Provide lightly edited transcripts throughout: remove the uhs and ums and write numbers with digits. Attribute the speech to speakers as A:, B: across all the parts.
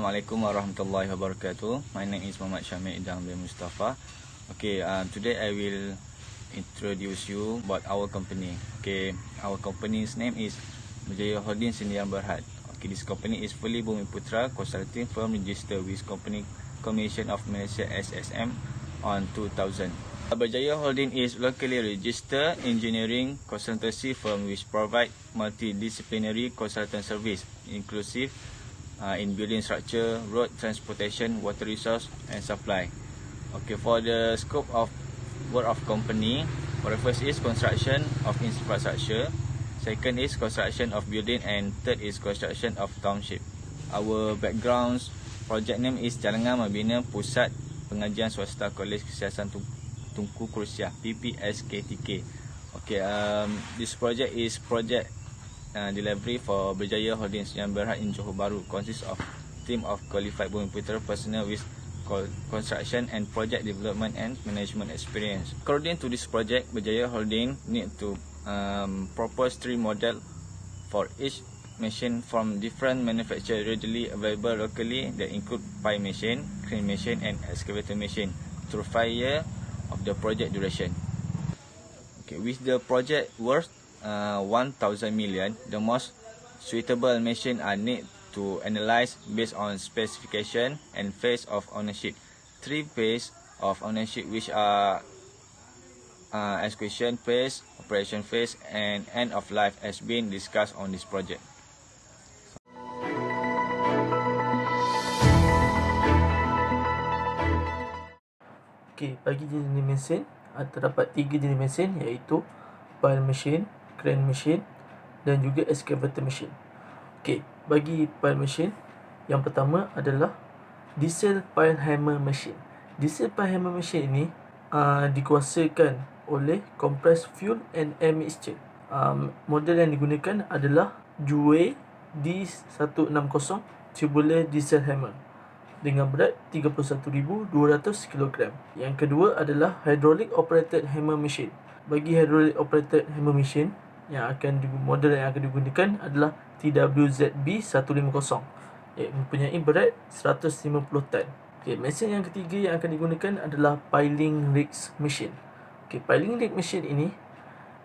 A: Assalamualaikum warahmatullahi wabarakatuh. My name is Muhammad Syamil Idham bin Mustafa. Today I will introduce you about our company. Our company's name is Berjaya Holding Sdn Bhd. This company is fully Bumiputra consulting firm registered with Company Commission of Malaysia SSM on 2000. Berjaya Holding is locally registered engineering consultancy firm which provide multidisciplinary consultant service inclusive in building structure, road transportation, water resource and supply. For the scope of work of company, for the first is construction of infrastructure, second is construction of building, and third is construction of township. Our backgrounds, project name is Jalangan Membina Pusat Pengajian Swasta Kolej Kesiasan Tunku Kerusiah PPSKTK. This project is project delivery for Berjaya Holding Sdn Bhd in Johor Bahru, consists of team of qualified Bumiputra personnel with construction and project development and management experience. According to this project, Berjaya Holding need to propose 3 model for each machine from different manufacturers readily available locally that include pie machine, crane machine and excavator machine through 5 years of the project duration. With the project worth 1,000 million, the most suitable machine are need to analyze based on specification and phase of ownership. 3 phase of ownership which are execution phase, operation phase and end of life has been discussed on this project.
B: Bagi jenis mesin, terdapat 3 jenis mesin iaitu pile machine, crane machine dan juga excavator machine. Bagi pile machine, yang pertama adalah diesel pile hammer machine. Diesel pile hammer machine ini dikuasakan oleh compressed fuel and air mixture. Model yang digunakan adalah Juwe D160 tubular diesel hammer dengan berat 31,200 kg. Yang kedua adalah hydraulic operated hammer machine. Bagi hydraulic operated hammer machine, model yang akan digunakan adalah TWZB 150 yang mempunyai berat 150 tan. Mesin yang ketiga yang akan digunakan adalah piling rigs machine. Piling rig machine ini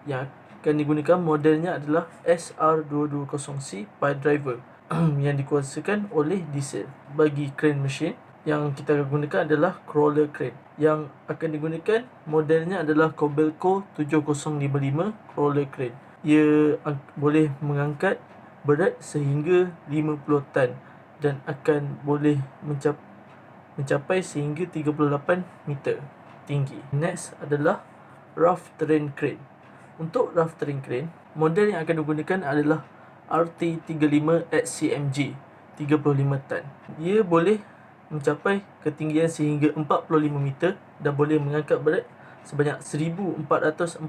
B: yang akan digunakan modelnya adalah SR220C pile driver yang dikuasakan oleh diesel. Bagi crane machine, yang kita akan gunakan adalah crawler crane. Yang akan digunakan modelnya adalah Kobelco 7055 crawler crane. Ia boleh mengangkat berat sehingga 50 tan dan akan boleh mencapai sehingga 38 meter tinggi. Next adalah rough terrain crane. Untuk rough terrain crane, model yang akan digunakan adalah RT35 HCMG 35 tan. Ia boleh mencapai ketinggian sehingga 45 meter dan boleh mengangkat berat sebanyak 1445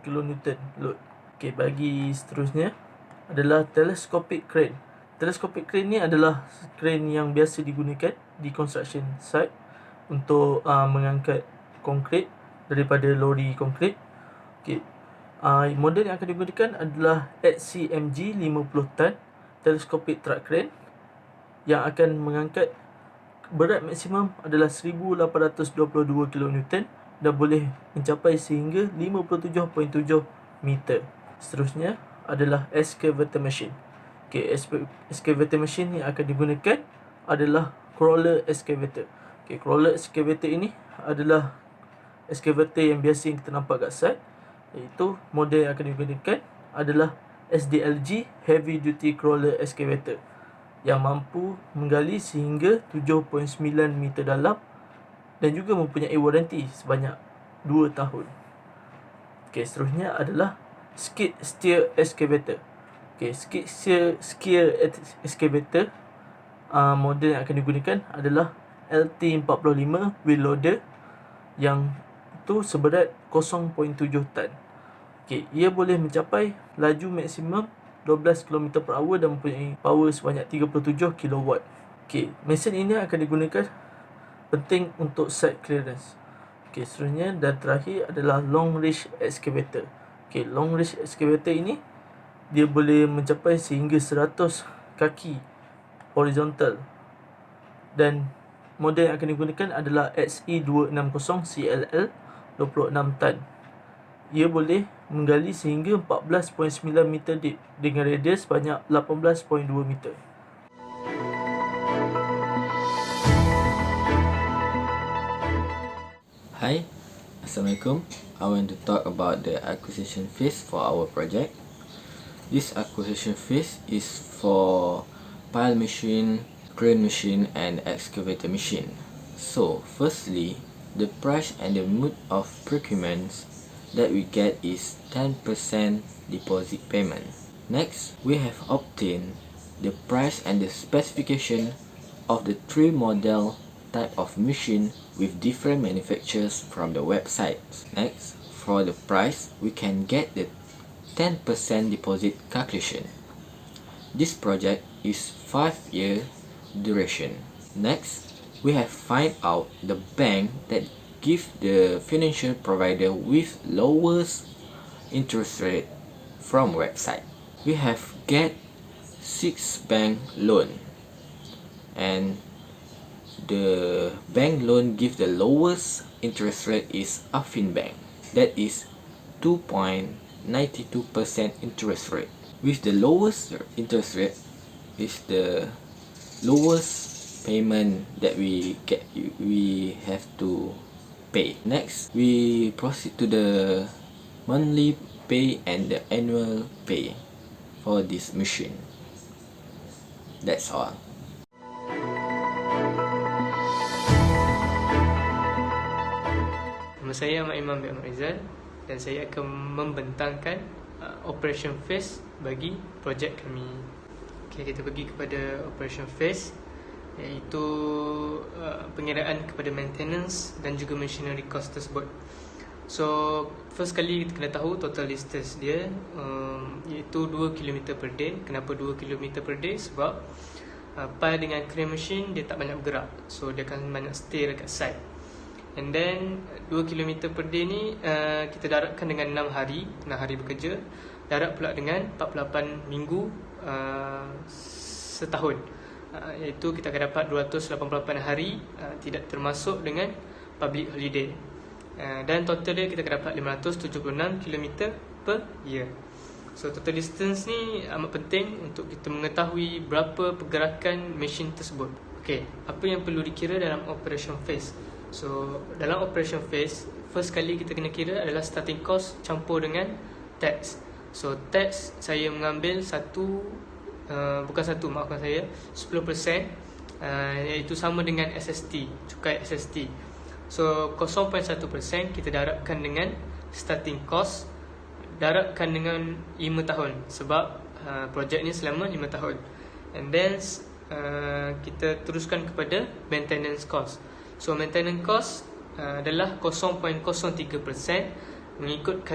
B: kN load. Bagi seterusnya adalah telescopic crane. Telescopic crane ni adalah crane yang biasa digunakan di construction site untuk mengangkat konkrit daripada lori konkrit. Model yang akan digunakan adalah HCMG 50 tan telescopic truck crane yang akan mengangkat berat maksimum adalah 1822 kN dan boleh mencapai sehingga 57.7 meter. Seterusnya adalah excavator machine. Excavator machine yang akan digunakan adalah crawler excavator. Crawler excavator ini adalah excavator yang biasa yang kita nampak kat site, iaitu model yang akan digunakan adalah SDLG Heavy Duty Crawler Excavator yang mampu menggali sehingga 7.9 meter dalam dan juga mempunyai waranti sebanyak 2 tahun. Seterusnya adalah skid steer excavator. Skid steer excavator, model yang akan digunakan adalah LT45 wheel loader yang itu seberat 0.7 tan. Ia boleh mencapai laju maksimum 12 km/h dan mempunyai power sebanyak 37 kW. Mesin ini akan digunakan penting untuk site clearance. Seterusnya dan terakhir adalah long reach excavator. Long reach excavator ini dia boleh mencapai sehingga 100 kaki horizontal dan model yang akan digunakan adalah XE260 CLL 26 tan. Ia boleh menggali sehingga 14.9 meter deep dengan radius sebanyak 18.2 meter.
C: Hi, Assalamualaikum. I want to talk about the acquisition phase for our project. This acquisition phase is for pile machine, crane machine and excavator machine. So, firstly, the price and the mode of procurement that we get is 10% deposit payment. Next, we have obtained the price and the specification of the 3 model type of machine with different manufacturers from the website. Next, for the price, we can get the 10% deposit calculation. This project is 5-year duration. Next, we have find out the bank that give the financial provider with lowest interest rate from website. We have get 6 bank loan, and the bank loan give the lowest interest rate is Affin Bank, that is 2.92% interest rate. With the lowest interest rate is the lowest payment that we have to pay. Next, we proceed to the monthly pay and the annual pay for this machine. That's all.
D: Nama saya Ahmad Imam bin Ahmad Rizal dan saya akan membentangkan operation phase bagi projek kami. Okay, kita pergi kepada operation phase, iaitu pengiraan kepada maintenance dan juga machinery cost tersebut. So, first kali kita kena tahu total distance dia, iaitu 2 km per day. Kenapa 2 km per day? Sebab pile dengan crane machine dia tak banyak bergerak, so dia akan banyak stay dekat site. And then 2 km per day ni kita daratkan dengan 6 hari bekerja. Darat pula dengan 48 minggu setahun, iaitu kita akan dapat 288 hari tidak termasuk dengan public holiday. Dan total dia kita akan dapat 576 km per year. So total distance ni amat penting untuk kita mengetahui berapa pergerakan mesin tersebut. Okay, apa yang perlu dikira dalam operation phase? So dalam operation phase, first kali kita kena kira adalah starting cost campur dengan tax. So tax saya mengambil 10%, iaitu sama dengan SST, cukai SST. So 0.1% kita darabkan dengan starting cost, darabkan dengan 5 tahun sebab projek ni selama 5 tahun. And then kita teruskan kepada maintenance cost. So maintenance cost adalah 0.03% mengikut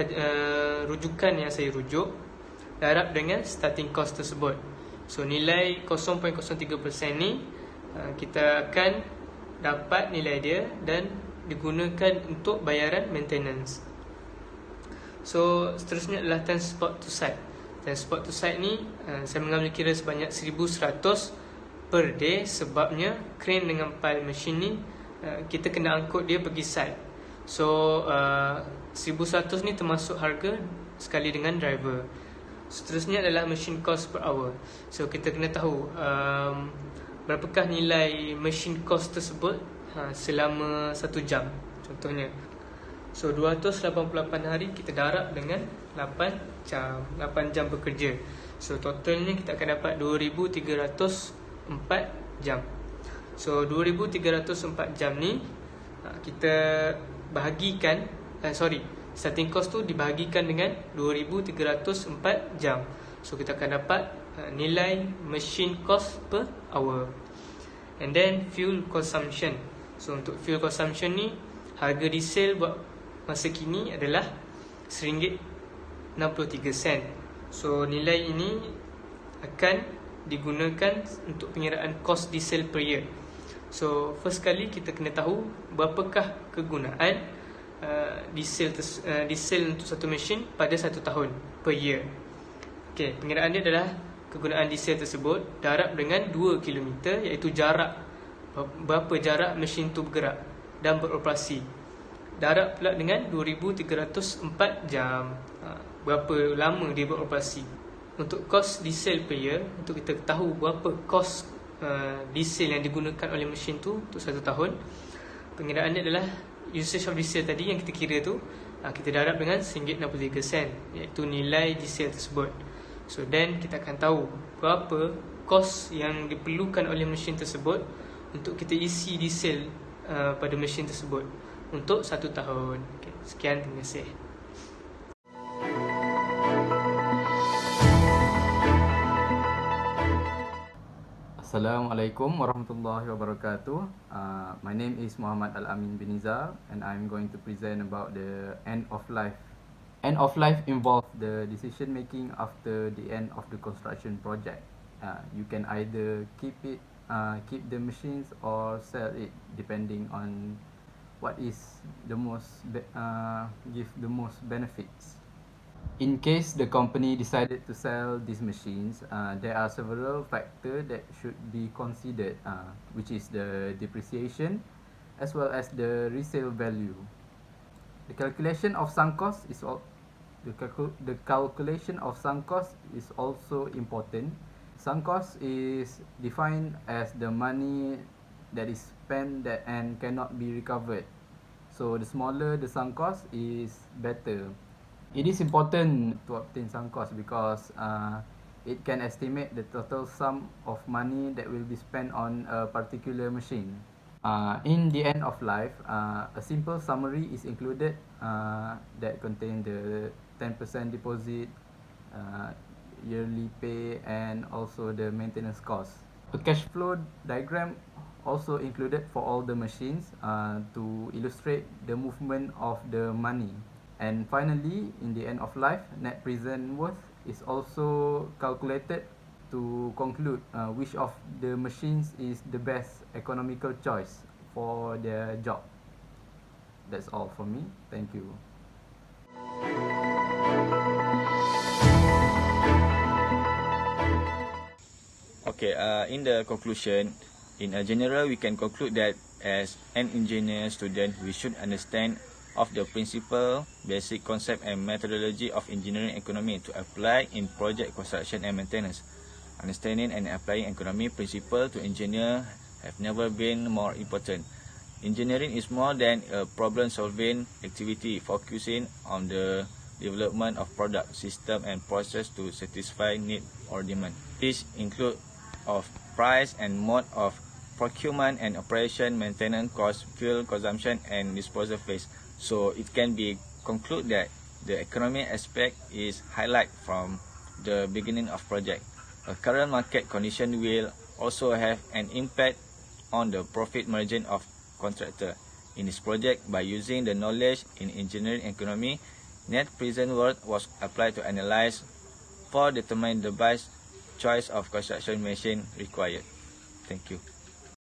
D: rujukan yang saya rujuk, darab dengan starting cost tersebut. So nilai 0.03% ni kita akan dapat nilai dia dan digunakan untuk bayaran maintenance. So seterusnya adalah transport to site. Transport to site ni saya mengambil kira sebanyak 1100 per day, sebabnya crane dengan pile machine ni kita kena angkut dia pergi site. So 1100 ni termasuk harga sekali dengan driver. Seterusnya adalah machine cost per hour. So kita kena tahu berapakah nilai machine cost tersebut selama 1 jam contohnya. So 288 hari kita darab dengan 8 jam bekerja. So totalnya kita akan dapat 2304 jam. So 2304 jam ni kita bahagikan starting cost tu dibahagikan dengan 2304 jam. So kita akan dapat nilai machine cost per hour. And then fuel consumption. So untuk fuel consumption ni, harga diesel buat masa kini adalah RM1.63. So nilai ini akan digunakan untuk pengiraan kos diesel per year. So first kali kita kena tahu berapakah kegunaan diesel untuk satu mesin pada 1 tahun per year. Okay, pengiraan dia adalah kegunaan diesel tersebut darab dengan 2 km, iaitu jarak berapa jarak mesin tu bergerak dan beroperasi. Darab pula dengan 2304 jam. Berapa lama dia beroperasi. Untuk kos diesel per year, untuk kita tahu berapa kos diesel yang digunakan oleh mesin tu untuk 1 tahun, pengiraan dia adalah usage of diesel tadi yang kita kira tu, kita darab dengan RM1.63, iaitu nilai diesel tersebut. So then kita akan tahu berapa kos yang diperlukan oleh mesin tersebut untuk kita isi diesel pada mesin tersebut untuk 1 tahun. Okay. Sekian, terima kasih.
E: Assalamualaikum warahmatullahi wabarakatuh. My name is Muhammad Al-Amin bin Nizar and I'm going to present about the end of life. End of life involves the decision making after the end of the construction project. You can either keep the machines or sell it depending on what is the most give the most benefits. In case the company decided to sell these machines, there are several factors that should be considered, which is the depreciation as well as the resale value. The calculation of sunk cost is the calculation of sunk cost is also important. Sunk cost is defined as the money that is spent and cannot be recovered. So the smaller the sunk cost is better. It is important to obtain sunk cost because it can estimate the total sum of money that will be spent on a particular machine. In the end of life, a simple summary is included that contain the 10% deposit, yearly pay, and also the maintenance cost. A cash flow diagram also included for all the machines to illustrate the movement of the money. And finally, in the end of life, net present worth is also calculated to conclude which of the machines is the best economical choice for their job. That's all from me. Thank you.
A: Okay, in the conclusion, in a general, we can conclude that as an engineer student, we should understand of the principle, basic concept and methodology of engineering economy to apply in project construction and maintenance. Understanding and applying economy principle to engineer have never been more important. Engineering is more than a problem-solving activity focusing on the development of product, system and process to satisfy need or demand. These include of price and mode of procurement and operation, maintenance cost, fuel consumption and disposal phase. So it can be concluded that the economic aspect is highlight from the beginning of project. A current market condition will also have an impact on the profit margin of contractor. In this project, by using the knowledge in engineering economy, net present worth was applied to analyze for determine the best choice of construction machine required. Thank you.